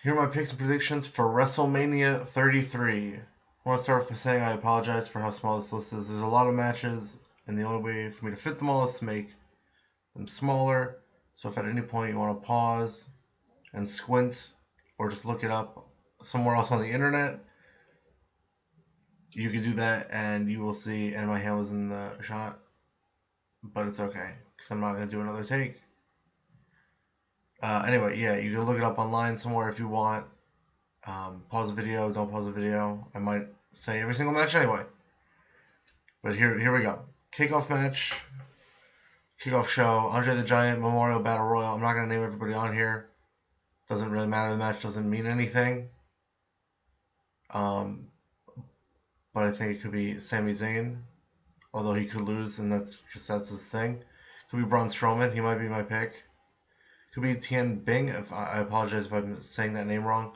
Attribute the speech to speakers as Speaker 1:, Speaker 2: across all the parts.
Speaker 1: Here are my picks and predictions for WrestleMania 33. I want to start off by saying I apologize for how small this list is. There's a lot of matches, and the only way for me to fit them all is to make them smaller. So if at any point you want to pause and squint, or just look it up somewhere else on the internet, you can do that, and you will see. And my hand was in the shot, but it's okay because I'm not going to do another take. Anyway, yeah, you can look it up online somewhere if you want. Pause the video, don't pause the video. I might say every single match anyway. But here we go. Kickoff match, kickoff show, Andre the Giant Memorial Battle Royal. I'm not going to name everybody on here. Doesn't really matter. The match doesn't mean anything. But I think it could be Sami Zayn, although he could lose, and that's because that's his thing. Could be Braun Strowman. He might be my pick. Could be Tian Bing. If I apologize if I'm saying that name wrong.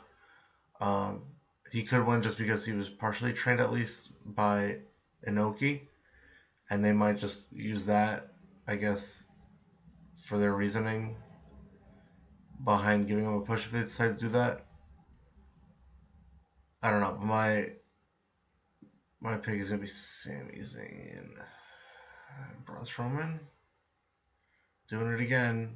Speaker 1: He could win just because he was partially trained at least by Inoki, and they might just use that, I guess, for their reasoning behind giving him a push if they decide to do that. I don't know, but my pick is gonna be Sami Zayn. Braun Strowman doing it again.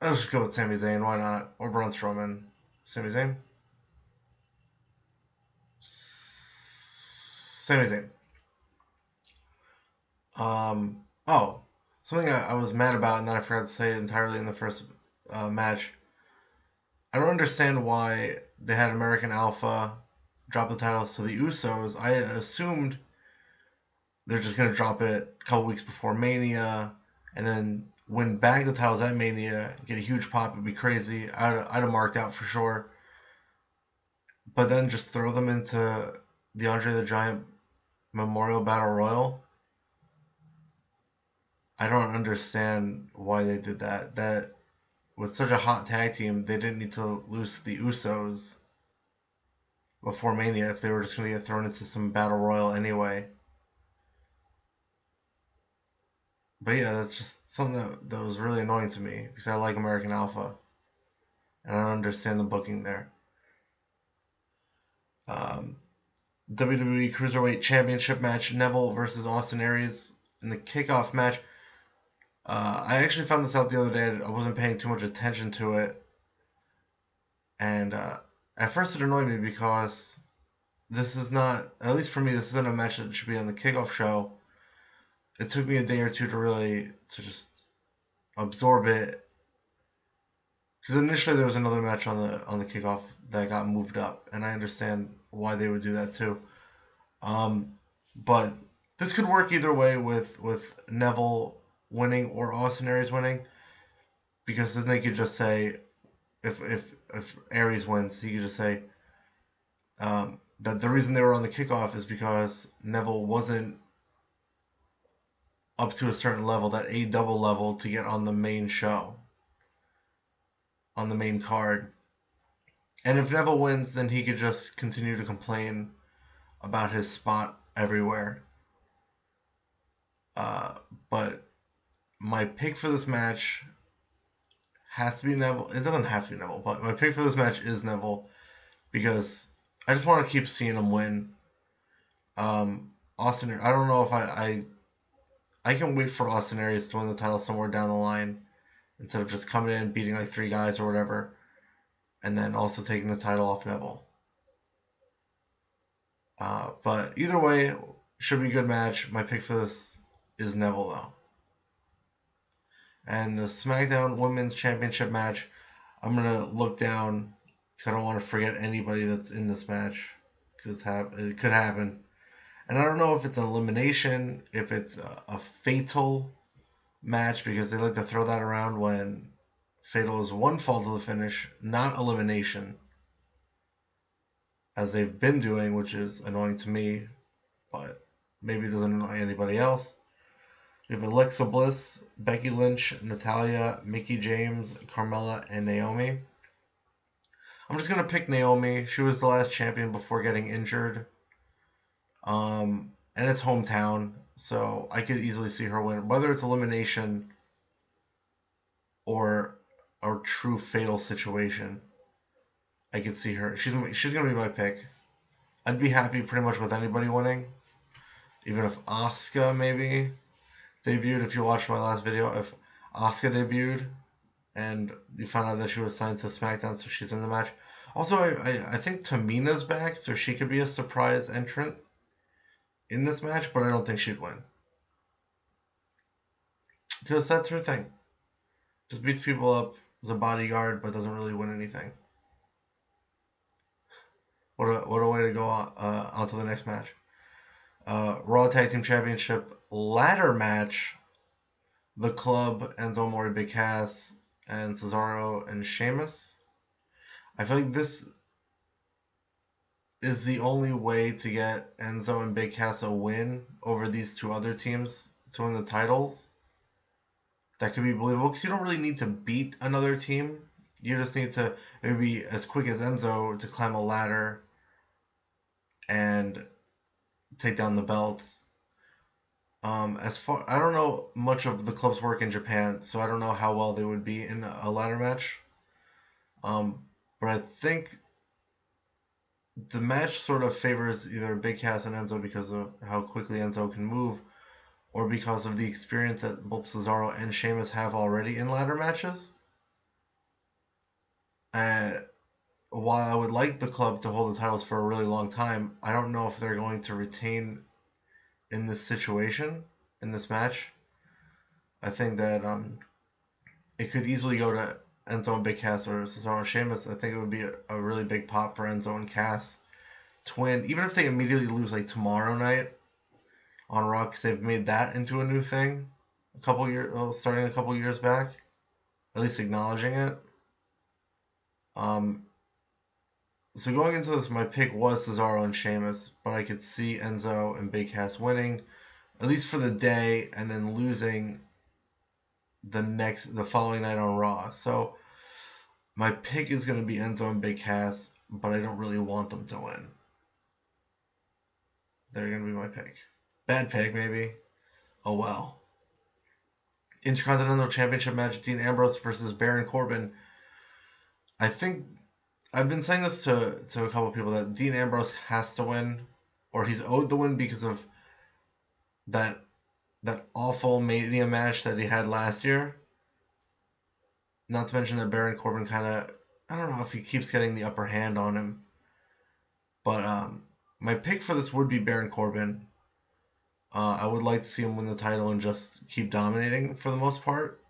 Speaker 1: Let's just go with Sami Zayn. Why not? Or Braun Strowman. Sami Zayn. Sami Zayn. Oh, something I was mad about and then I forgot to say it entirely in the first match. I don't understand why they had American Alpha drop the titles to the Usos. I assumed they're just going to drop it a couple weeks before Mania and then win back the titles at Mania, get a huge pop. It'd be crazy. I'd have marked out for sure. But then just throw them into the Andre the Giant Memorial Battle Royal. I don't understand why they did that. That with such a hot tag team, they didn't need to lose the Usos before Mania if they were just going to get thrown into some Battle Royal anyway. But yeah, that's just something that was really annoying to me because I like American Alpha. And I don't understand the booking there. WWE Cruiserweight Championship match, Neville versus Austin Aries in the kickoff match. I actually found this out the other day. I wasn't paying too much attention to it. And at first it annoyed me because this is not, at least for me, this isn't a match that should be on the kickoff show. It took me a day or two to just absorb it. Because initially there was another match on the kickoff that got moved up. And I understand why they would do that too. But this could work either way with Neville winning or Austin Aries winning, because then they could just say, if Aries wins, he could just say that the reason they were on the kickoff is because Neville wasn't up to a certain level, that A double level, to get on the main show, on the main card. And if Neville wins, then he could just continue to complain about his spot everywhere. But my pick for this match has to be Neville. It doesn't have to be Neville, but my pick for this match is Neville because I just want to keep seeing him win. Austin, I don't know if I can wait for Austin Aries to win the title somewhere down the line instead of just coming in, beating like 3 guys or whatever, and then also taking the title off Neville. But either way, should be a good match. My pick for this is Neville, though. And the SmackDown Women's Championship match, I'm going to look down because I don't want to forget anybody that's in this match because it could happen. And I don't know if it's an elimination, if it's a fatal match, because they like to throw that around when fatal is one fall to the finish, not elimination, as they've been doing, which is annoying to me, but maybe it doesn't annoy anybody else. We have Alexa Bliss, Becky Lynch, Natalya, Mickie James, Carmella, and Naomi. I'm just going to pick Naomi. She was the last champion before getting injured. And it's hometown, so I could easily see her win. Whether it's elimination or a true fatal situation. I could see her. She's gonna be my pick. I'd be happy pretty much with anybody winning, even if Asuka maybe debuted. If you watched my last video, if Asuka debuted and you found out that she was signed to SmackDown, so she's in the match. Also, I think Tamina's back, so she could be a surprise entrant in this match, but I don't think she'd win. Because that's her thing. Just beats people up as a bodyguard, but doesn't really win anything. What a way to go on to the next match. Raw Tag Team Championship ladder match. The Club, Enzo Amore, Big Cass, and Cesaro and Sheamus. I feel like this is the only way to get Enzo and Big Cass a win over these two other teams to win the titles. That could be believable because you don't really need to beat another team. You just need to maybe be as quick as Enzo to climb a ladder and take down the belts. I don't know much of the Club's work in Japan, so I don't know how well they would be in a ladder match. But I think the match sort of favors either Big Cass and Enzo because of how quickly Enzo can move, or because of the experience that both Cesaro and Sheamus have already in ladder matches. While I would like the Club to hold the titles for a really long time, I don't know if they're going to retain in this situation, in this match. I think that it could easily go to Enzo and Big Cass or Cesaro and Sheamus. I think it would be a really big pop for Enzo and Cass to win, even if they immediately lose like tomorrow night on Raw, because they've made that into a new thing starting a couple years back, at least acknowledging it. So going into this, my pick was Cesaro and Sheamus, but I could see Enzo and Big Cass winning, at least for the day, and then losing the following night on Raw. So my pick is going to be Enzo and Big Cass, but I don't really want them to win. They're going to be my pick. Bad pick, maybe. Oh well. Intercontinental Championship match: Dean Ambrose versus Baron Corbin. I think I've been saying this to a couple of people that Dean Ambrose has to win, or he's owed the win because of that awful Mania match that he had last year. Not to mention that Baron Corbin kind of, I don't know if he keeps getting the upper hand on him. But my pick for this would be Baron Corbin. I would like to see him win the title and just keep dominating for the most part.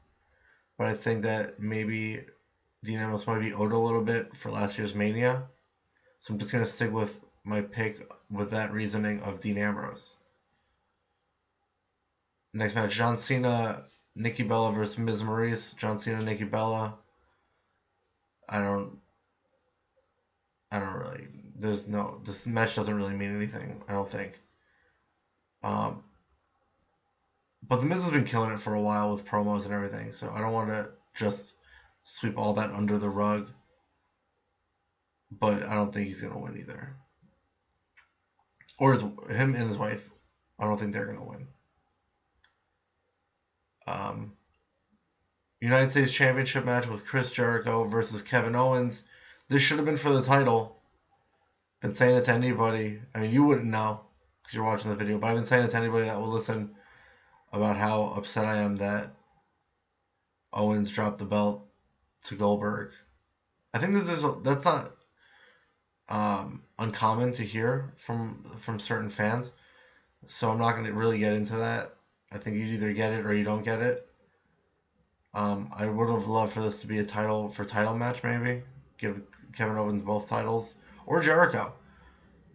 Speaker 1: But I think that maybe Dean Ambrose might be owed a little bit for last year's Mania. So I'm just going to stick with my pick with that reasoning of Dean Ambrose. Next match, John Cena, Nikki Bella versus Miz Maurice. John Cena, Nikki Bella. I don't really. This match doesn't really mean anything, I don't think. But The Miz has been killing it for a while with promos and everything, so I don't want to just sweep all that under the rug. But I don't think he's going to win either. Or him and his wife, I don't think they're going to win. United States Championship match with Chris Jericho versus Kevin Owens. This should have been for the title. Been saying it to anybody. I mean, you wouldn't know because you're watching the video, but I've been saying it to anybody that will listen about how upset I am that Owens dropped the belt to Goldberg. I think that's not uncommon to hear from certain fans, so I'm not going to really get into that. I think you either get it or you don't get it. I would have loved for this to be a title match, maybe give Kevin Owens both titles, or Jericho,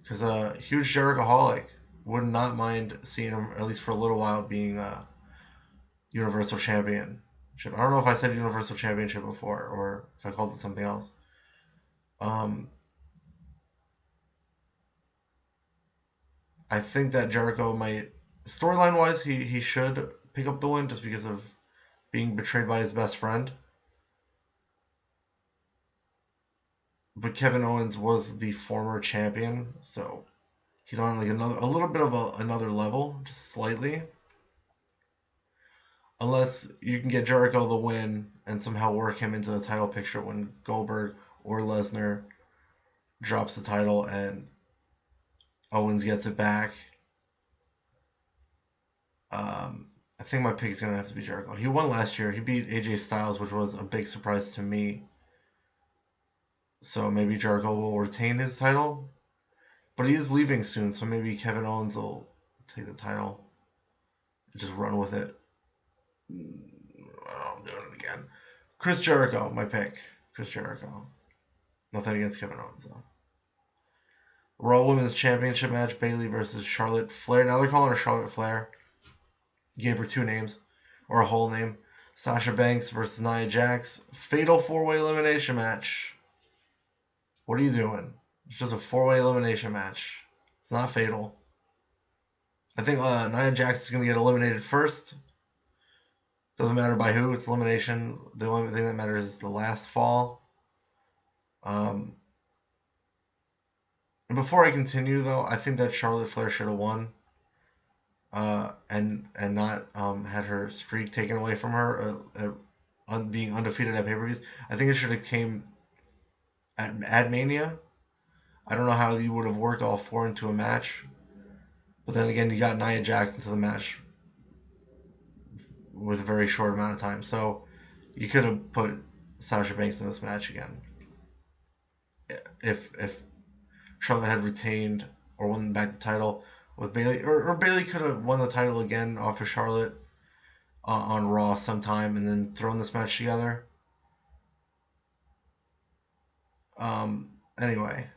Speaker 1: because a huge Jericho-holic. Would not mind seeing him, at least for a little while, being a Universal Championship. I don't know if I said Universal Championship before, or if I called it something else. I think that Jericho might, storyline-wise, he should pick up the win just because of being betrayed by his best friend. But Kevin Owens was the former champion, so he's on like a little bit of another level, just slightly. unless you can get Jericho the win and somehow work him into the title picture when Goldberg or Lesnar drops the title and Owens gets it back. I think my pick is going to have to be Jericho. He won last year. He beat AJ Styles, which was a big surprise to me. So maybe Jericho will retain his title. But he is leaving soon, so maybe Kevin Owens will take the title. Just run with it. Oh, I'm doing it again. Chris Jericho, my pick. Chris Jericho. Nothing against Kevin Owens, though. Raw Women's Championship match, Bayley versus Charlotte Flair. Now they're calling her Charlotte Flair. Gave her two names, or a whole name. Sasha Banks versus Nia Jax. Fatal 4-way elimination match. What are you doing? It's just a 4-way elimination match. It's not fatal. I think Nia Jax is going to get eliminated first. Doesn't matter by who. It's elimination. The only thing that matters is the last fall. And before I continue, though, I think that Charlotte Flair should have won. And not had her streak taken away from her, being undefeated at pay-per-views. I think it should have came at Mania. I don't know how you would have worked all four into a match, but then again, you got Nia Jax into the match with a very short amount of time, so you could have put Sasha Banks in this match again if Charlotte had retained or won back the title with Bayley, or Bayley could have won the title again off of Charlotte on Raw sometime and then thrown this match together. Anyway,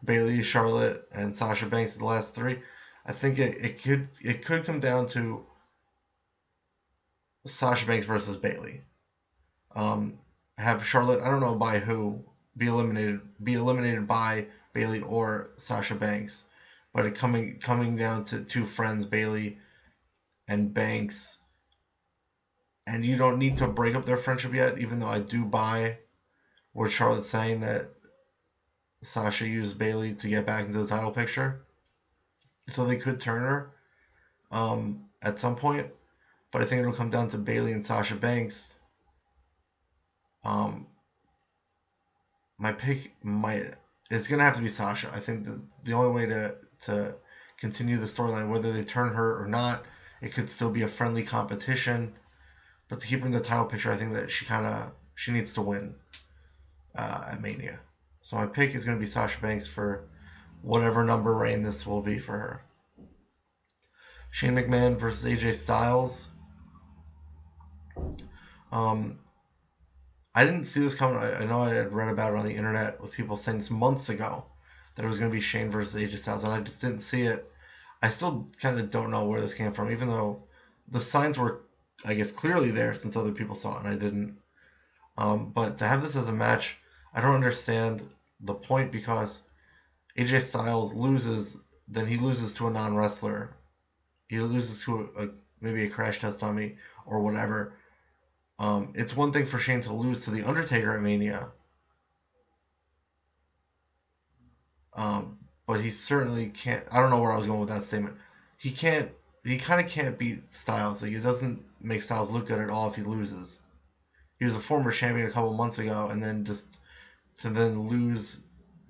Speaker 1: Bayley, Charlotte, and Sasha Banks are the last three. I think it could come down to Sasha Banks versus Bayley. Have Charlotte, I don't know by who, be eliminated by Bayley or Sasha Banks. But it coming down to two friends, Bayley and Banks, and you don't need to break up their friendship yet, even though I do buy what Charlotte's saying that Sasha used Bayley to get back into the title picture. So they could turn her at some point, but I think it'll come down to Bayley and Sasha Banks. My pick it's going to have to be Sasha. I think the only way to continue the storyline, whether they turn her or not, it could still be a friendly competition. But to keep her in the title picture, I think that she needs to win at Mania. So my pick is going to be Sasha Banks for whatever number reign this will be for her. Shane McMahon versus AJ Styles. I didn't see this coming. I know I had read about it on the internet with people saying this months ago that it was going to be Shane versus AJ Styles, and I just didn't see it. I still kind of don't know where this came from, even though the signs were, I guess, clearly there since other people saw it and I didn't. But to have this as a match, I don't understand the point, because AJ Styles loses, then he loses to a non-wrestler. He loses to maybe a crash test dummy or whatever. It's one thing for Shane to lose to The Undertaker at Mania. But he certainly can't. I don't know where I was going with that statement. He kind of can't beat Styles. Like, it doesn't make Styles look good at all if he loses. He was a former champion a couple months ago, and then to lose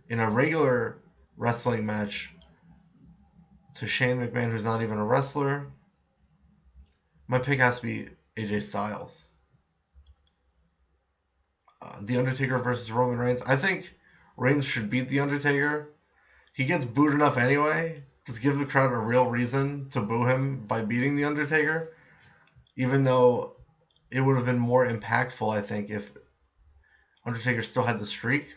Speaker 1: in a regular wrestling match to Shane McMahon, who's not even a wrestler. My pick has to be AJ Styles. The Undertaker versus Roman Reigns. I think Reigns should beat The Undertaker. He gets booed enough anyway. Just give the crowd a real reason to boo him by beating The Undertaker. Even though it would have been more impactful, I think, if Undertaker still had the streak.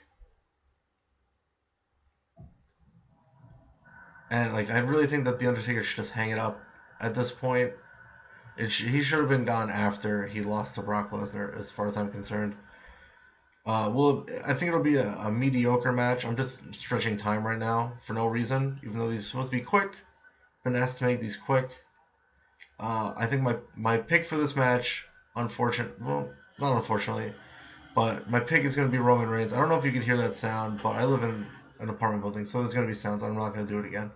Speaker 1: And I really think that The Undertaker should just hang it up at this point. He should have been gone after he lost to Brock Lesnar, as far as I'm concerned. Well, I think it'll be a mediocre match. I'm just stretching time right now for no reason, even though these are supposed to be quick. Been asked to make these quick. I think my pick for this match, not unfortunately, but my pick is going to be Roman Reigns. I don't know if you could hear that sound, but I live in an apartment building, so there's going to be sounds. I'm not going to do it again.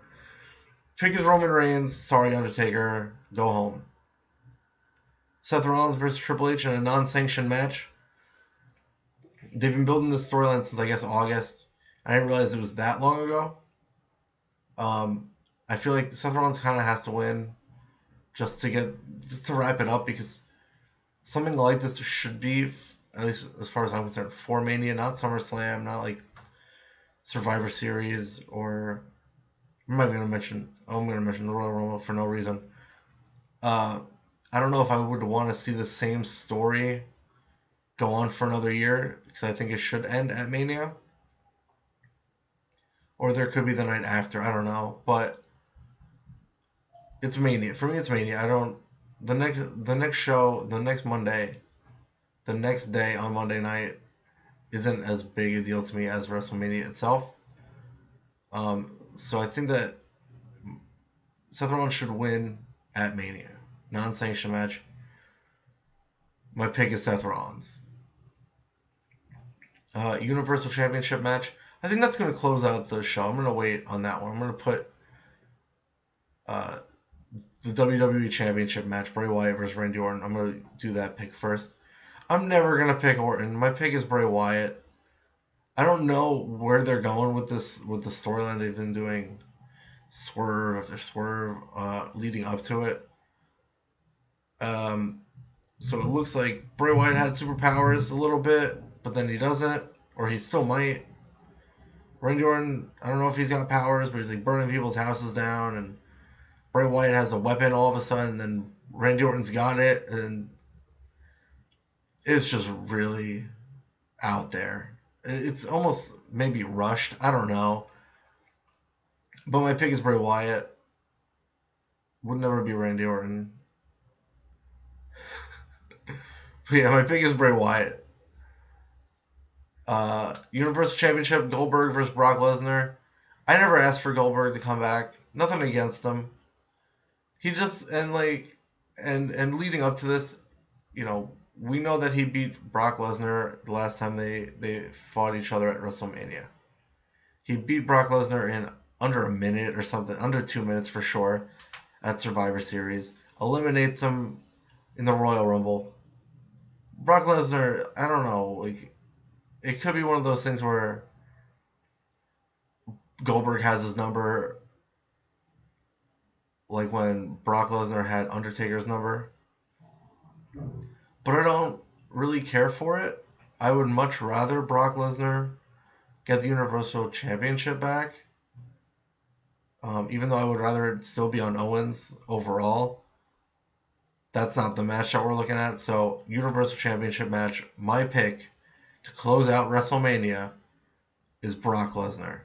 Speaker 1: Pick is Roman Reigns. Sorry, Undertaker. Go home. Seth Rollins versus Triple H in a non-sanctioned match. They've been building this storyline since, I guess, August. I didn't realize it was that long ago. I feel like Seth Rollins kind of has to win just to wrap it up, because something like this should be, at least as far as I'm concerned, for Mania, not SummerSlam, not like Survivor Series, or I'm going to mention the Royal Rumble for no reason. I don't know if I would want to see the same story go on for another year, because I think it should end at Mania. Or there could be the night after, I don't know. But it's Mania. For me, it's Mania. The next show, the next Monday, the next day on Monday night isn't as big a deal to me as WrestleMania itself. So I think that Seth Rollins should win at Mania. Non-sanctioned match. My pick is Seth Rollins. Universal Championship match. I think that's going to close out the show. I'm going to wait on that one. I'm going to put the WWE Championship match, Bray Wyatt versus Randy Orton. I'm going to do that pick first. I'm never going to pick Orton. My pick is Bray Wyatt. I don't know where they're going with the storyline they've been doing, swerve after swerve, leading up to it. So it looks like Bray Wyatt had superpowers a little bit, but then he doesn't, or he still might. Randy Orton, I don't know if he's got powers, but he's like burning people's houses down, and Bray Wyatt has a weapon all of a sudden, and then Randy Orton's got it, and it's just really out there. It's almost maybe rushed. I don't know. But my pick is Bray Wyatt. Would never be Randy Orton. But yeah, my pick is Bray Wyatt. Universal Championship, Goldberg versus Brock Lesnar. I never asked for Goldberg to come back. Nothing against him. He just, and leading up to this, we know that he beat Brock Lesnar the last time they fought each other at WrestleMania. He beat Brock Lesnar in under a minute or something, under 2 minutes for sure, at Survivor Series. Eliminates him in the Royal Rumble. Brock Lesnar, I don't know, it could be one of those things where Goldberg has his number, like when Brock Lesnar had Undertaker's number. But I don't really care for it. I would much rather Brock Lesnar get the Universal Championship back. Even though I would rather it still be on Owens overall. That's not the match that we're looking at. So, Universal Championship match, my pick to close out WrestleMania is Brock Lesnar.